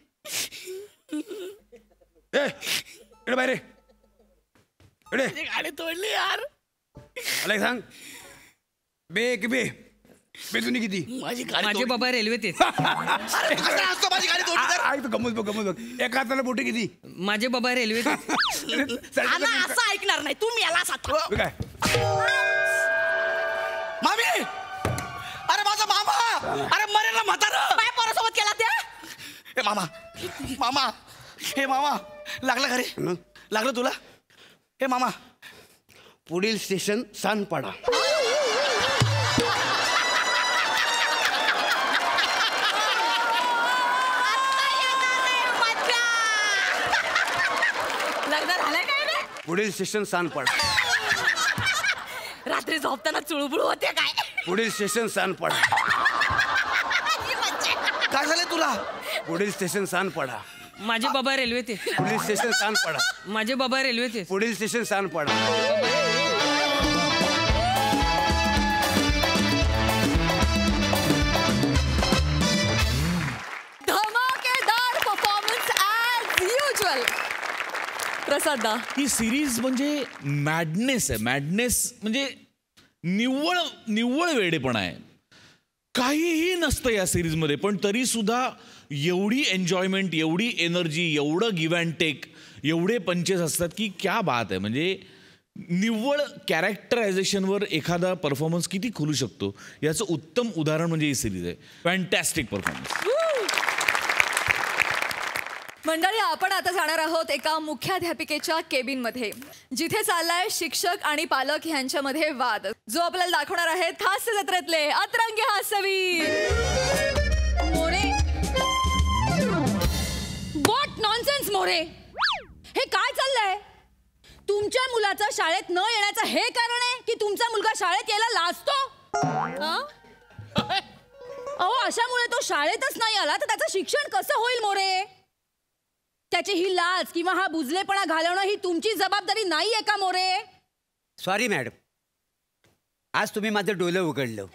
इकडे बाहेर इकडे. गाडी तोडली यार. मला एक सांग. बेजुनी किती? माझी गाडी माझे बाबा रेल्वेत आहेत. अरे तू कसा असतो माझी गाडी तोडली तर? गमत बघ. एका हाताला बोटे किती? माझे बाबा रेल्वेत आहेत. असं ऐकणार नाही. तुम्ही याला साथा. काय मामी. अरे माझा मामा. अरे मरे ना म्हातारं. काय पोरासोबत केला त्या? हे मामा. हे मामा लागलं का रे? लागलं तुला? हे मामा पुढील स्टेशन सानपाडा. लग्न झालंय काय रे? पुढील स्टेशन सानपाडा. रात्री झोपताना चुळबुळ होते काय? पुढील स्टेशन सानपाडा. काय झालं तुला? पुढील स्टेशन सानपाडा. माझे बाबा रेल्वेत आहेत. पुढील स्टेशन सानपाडा. माझे बाबा रेल्वेत आहेत. पुढील स्टेशन सानपाडा. धमाकेदार परफॉर्मन्स ॲज युजल. प्रसाद दा, ही सिरीज म्हणजे मॅडनेस आहे. मॅडनेस म्हणजे निव्वळ वेडेपणा आहे. काहीही नसतं या सिरीजमध्ये, पण तरी सुद्धा एवढी एन्जॉयमेंट, एवढी एनर्जी, एवढं गिव्ह अँड टेक, एवढे पंचेस असतात की क्या बात आहे. म्हणजे निव्वळ कॅरेक्टरायझेशनवर एखादा परफॉर्मन्स किती खुलू शकतो याचं उत्तम उदाहरण म्हणजे ही सिरीज आहे. Fantastic performance. मंडळी, आपण आता जाणार आहोत एका मुख्याध्यापिकेच्या केबिनमध्ये, जिथे चाललाय शिक्षक आणि पालक ह्यांच्यामध्ये वाद, जो आपल्याला दाखवणार आहेत हास्य जत्रेतले अतरंगी हास्यवीर. मोरे मोरे, हे काय चाललंय? तुमच्या मुलाचं शाळेत न येण्याचं हे कारण आहे की तुमचा मुलगा शाळेत यायला लाजतो? अहो, अशामुळे तो शाळेतच नाही आला तर त्याचं शिक्षण कसं होईल मोरे? त्याची ही लाज किंवा हा बुजलेपणा घालवणं ही तुमची जबाबदारी नाहीये का मोरे? सॉरी मॅडम, आज तुम्ही माझं डोलं उघडलं.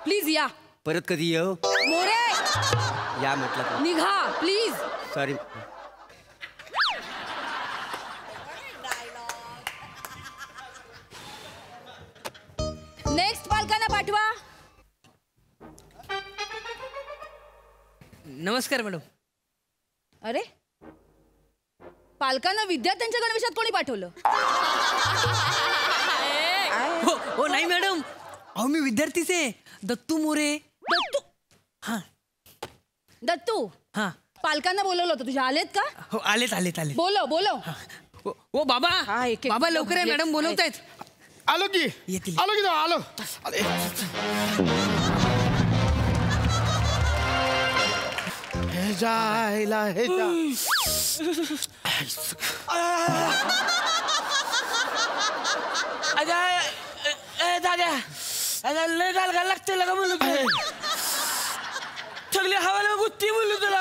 प्लीज या. परत कधी येऊ मोरे? या म्हटलं. निघा प्लीज. सॉरी. नेक्स्ट पालकांना पाठवा. नमस्कार मॅडम. अरे, पालकांना विद्यार्थ्यांच्या गणवेशात कोणी पाठवलं? हो नाही मॅडम, अहो मी विद्यार्थीच आहे, दत्तू मोरे. दत्तू? हा. दत्तू, हा. पालकांना बोलवलं होतं तुझ्या, आलेत का? हो, आलेत आलेत आलेत. बोलव बोलव. ओ बाबा, बाबा लवकर आहे, मॅडम बोलवतायत. आलो की येतील. आलो की आलो. हे जायला हे दादा लय गाल लागते लगा बोलू सगळी हवाला गुत्ती बोलू तुला.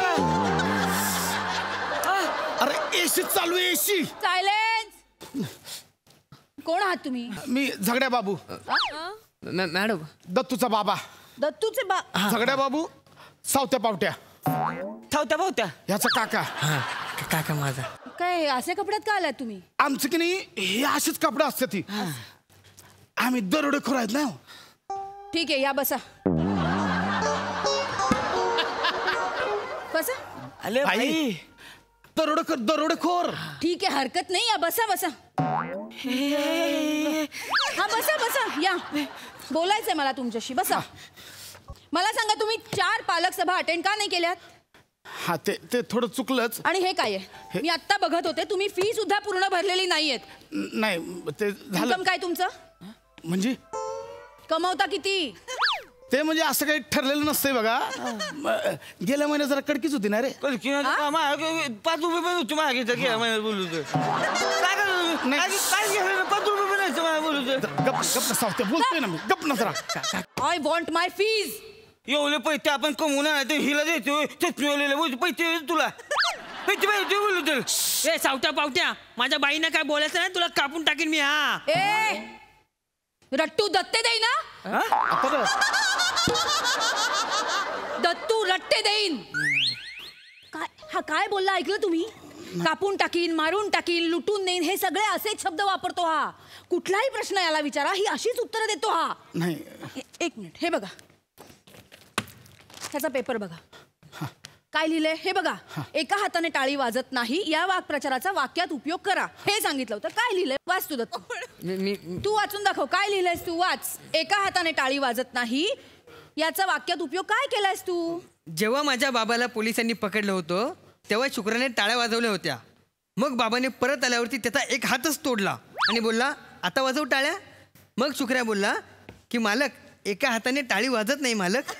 अरे एसी चालू आहे, एसी. सायलेन्स. कोण आहात तुम्ही? मी झगड्या बाबू. मॅडम, दत्तूचा बाबा. दत्तूचे झगड्या बाबू, सावत्या पावट्या. थावत्या पावत्या याचा काका. काका माझा. काय असे कपड्यात का आलात तुम्ही? आमचं की नाही हे अशीच कपडे असते ती. आम्ही दरोडेखोर आहेत ना. ठीक आहे, या बसा. बसा. अरे भाई, दरोडेखोर. ठीक आहे, हरकत नाही, या बसा बसा. हा बसा बसा, या. बोलायचंय मला तुमच्याशी, बसा. मला सांगा, तुम्ही 4 पालक सभा अटेंड का नाही केल्यात? हा, ते थोडं चुकलंच. आणि हे काय आहे? मी आत्ता बघत होते, तुम्ही फी सुद्धा पूर्ण भरलेली नाहीयेत. नाही, ते झालं. इन्कम काय तुमचं? म्हणजे कमावता किती? ते म्हणजे असं काही ठरलेलं नसतंय बघा. गेल्या महिन्यात जरा कडकीच होती ना रे. 5 रुपये पण होती मागे गेल्या महिन्यात बोलू तर काय काय 5 रुपये पण नाही बोलू तर. गप सावत्या बोलतोय ना मी. गप ना जरा. I want my fees. एवढे पैसे आपण कमवून हिला देतो पैसे तुला पैसे पाहिजे बोलू तर. ए सावट्या पावट्या, माझ्या बाईनं काय बोलायचं नाही, तुला कापून टाकीन मी. हा ए रट्टू दत्ते देई ना. दत्तू रट्टे देईन. काय हा काय बोलला ऐकलं तुम्ही? कापून टाकीन, मारून टाकीन, लुटून नेईन, हे सगळे असेच शब्द वापरतो हा. कुठलाही प्रश्न याला विचारा, ही अशीच उत्तरं देतो हा. नाही. एक मिनिट, हे बघा, ह्याचा पेपर बघा. काय लिहिलंय हे बघा. एका हाताने टाळी वाजत नाही या वाक्प्रचाराचा वाक्यात उपयोग करा, हे सांगितलं होतं. काय लिहिलंय? वाच तू दत्तू. तू वाचून दाखव, काय लिहिलंयस तू? वाच. एका हाताने टाळी वाजत नाही याचा वाक्यात उपयोग काय केलायस तू? जेव्हा माझ्या बाबाला पोलिसांनी पकडलं होतं तेव्हा शुक्राने टाळ्या वाजवल्या होत्या. मग बाबाने परत आल्यावरती त्याचा एक हातच तोडला आणि बोलला, आता वाजव टाळ्या. मग शुक्र्या बोलला की मालक, एका हाताने टाळी वाजत नाही मालक.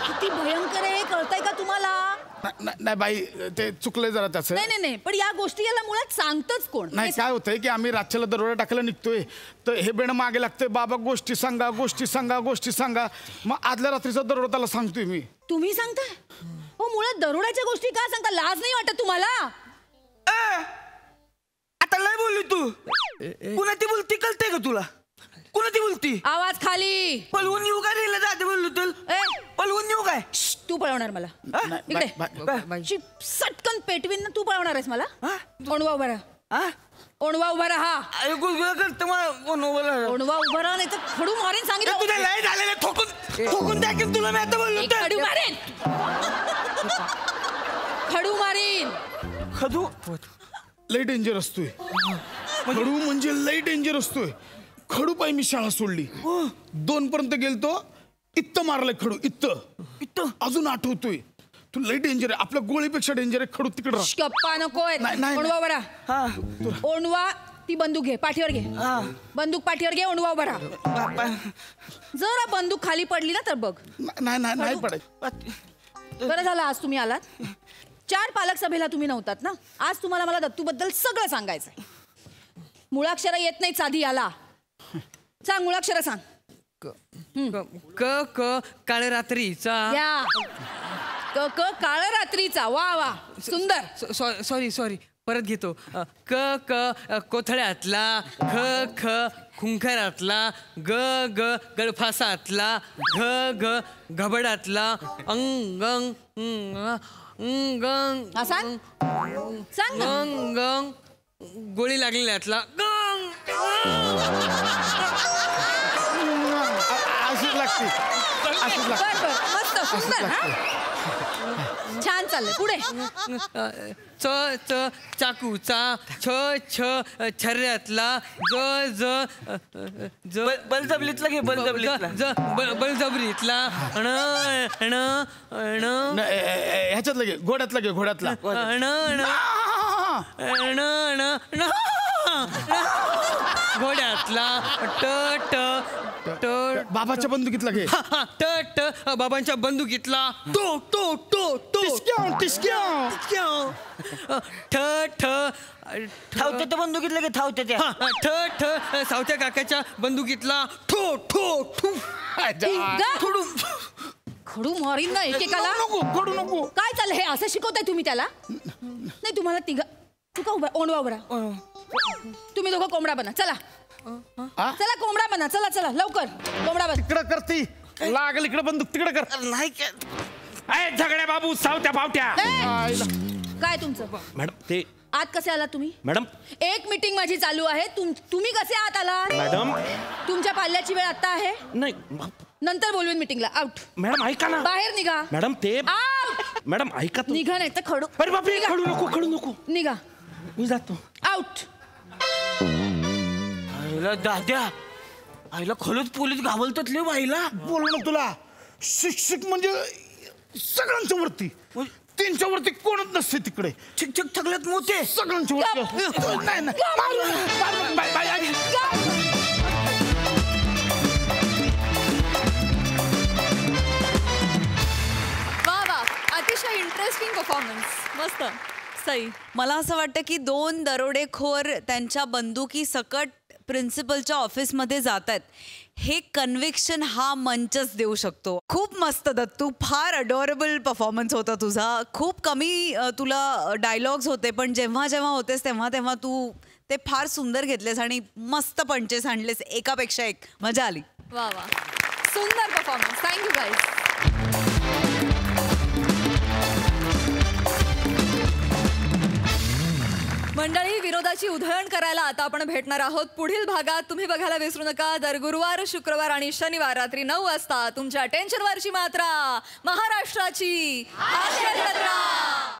किती भयंकर आहे, कळतंय का तुम्हाला? नाही बाई, ते चुकलंय जरा त्याचं. नाही नाही, पण या गोष्टी याला मुळात सांगतच कोण? नाही, काय होतंय की आम्ही रातच्याला दरोडा टाकायला निघतोय तर हे बेण मागे लागतंय, बाबा गोष्टी सांगा गोष्टी सांगा गोष्टी सांगा. मग आदल्या रात्रीचा दरोडा त्याला सांगतोय मी. तुम्ही सांगताय? हो, मुळात दरोड्याच्या गोष्टी का सांगता? लाज नाही वाटत तुम्हाला? आता लय बोलली तू. पुन्हा ती बोलती कळतंय का तुला? पुन्हा ती बोलती. आवाज खाली. पळवून येऊ काय रे? जाते बोललो तर पळवून येऊ काय? तू पळवणार मला इकडे? सटकन पेटवीन ना. तू पळवणार आहेस मला? ओणवा उभा राहा. ओणवा उभा राहा. ओणवा उभा राहा, नाही तर खडू मारेन सांगितलं. तुझ्या लय झालेलं ठोकून द्या की तुला मी आता बोललो. खडू मारेन. खडू मारेन. खडू लय डेंजर असतोय. खडू म्हणजे लय डेंजर असतोय. खडू पाय मी शाळा सोडली. 2 पर्यंत गेलतो, इत्त मारलंय खडू. इत्त अजून आठवतोय. तू लय डेंजर आहे. आपल्या गोळीपेक्षा डेंजर आहे खडू. तिकडे गप्पा नकोय. ओणवा बरा. ओणवा ती बंदूक घे, पाठीवर घे. बंदूक पाठीवर घे, ओंडवा उभा राहा. जरा बंदूक खाली पडली ना तर बघ. नाही पडेल. बरं झालं आज तुम्ही आलात. 4 पालक सभेला तुम्ही नव्हतात ना. आज तुम्हाला मला दत्तूबद्दल सगळं सांगायचंय. मुळाक्षर येत नाही साधी याला. सांग मुळाक्षर सांग. क क काळ रात्रीचा. या क क काळ रात्रीचा. वा वा सुंदर. सॉरी परत घेतो. क क कोथळ्यातला. ख ख खुंखारातला. ग ग गळफासातला. घ ग घबडातला. अंग सांग गंग गोळी लागलेल्यातला. गंग अशीच लागते. मस्त सुंदर. छान चाललंय. पुढे. च च चाकूचा. छ छ छर्यातला. ज ज ज बलजबरीतला घे. बलजबरीतला. ण ण ण ह्याच्यातलं घे. घोड्यातला घे. घोड्यातला. ण ण ण घोड्यातला. ट ट ट बाबाच्या बंदुकीतला घे. ट ट बाबांच्या बंदुकीतला. टो टो टो टो टिस्क्याव. ठ ठ थावत्या बंदुकीतलं घे. थावत्या. ठ ठ सावत्या काकाच्या बंदुकीतला. ठो ठो ठू. खडू मारीन ना एकेकाला. खडू नको. काय चाललं हे? असं शिकवताय तुम्ही त्याला? नाही तुम्हाला तू का उभा? ओंडवा उभा राहा. तुम्ही दोघं कोंबडा बना. चला चला कोंबडा बना. चला चला लवकर कोंबडा बना. तिकडं करती. लागल इकडे बंदूक तिकडे कर. नाही झगड्या बाबू सावत्या पावत्या. काय तुमचं? मॅडम ते आत कसे आलात तुम्ही? मॅडम एक मीटिंग माझी चालू आहे. तुम्ही कसे आत आलात? मॅडम तुमच्या पाल्याची वेळ आता आहे. नाही नंतर बोलवेन मीटिंगला. आउट. मॅडम ऐका ना. बाहेर निघा. मॅडम ते आउट. मॅडम ऐका. निघा नाही तर खडू. अरे बापरे खडू नको. निघा. मी जातो. आउट. दाद्या आईला खरंच पोलीस घाबरतात ले बाईला. बोलू ना तुला. शिक्षक म्हणजे सगळ्यांच्या वरती. 3च्या वरती कोणच नसते तिकडे. शिक्षक सगळ्यात मोठे. सगळ्यांच्या वरती. नाही. वा वा अतिशय इंटरेस्टिंग परफॉर्मन्स. मस्त. सई. मला असं वाटतं की 2 दरोडेखोर त्यांच्या बंदुकी सकट प्रिन्सिपलच्या ऑफिसमध्ये जात आहेत. हे कन्व्हिक्शन हा मंचच देऊ शकतो. खूप मस्त दत्तू. फार अडोरेबल परफॉर्मन्स होता तुझा. खूप कमी तुला डायलॉग्स होते पण जेव्हा जेव्हा होतेस तेव्हा तू ते फार सुंदर घेतलेस आणि मस्त पंचेस आणलेस. एकापेक्षा एक. मजा आली. वा वा सुंदर परफॉर्मन्स. Thank you guys. मंडळी विरोधाची उधळण करायला आता आपण भेटणार आहोत पुढील भागात. तुम्ही बघायला विसरू नका दर गुरुवार, शुक्रवार आणि शनिवार रात्री 9 वाजता तुमच्या टेन्शनवरची मात्रा महाराष्ट्राची.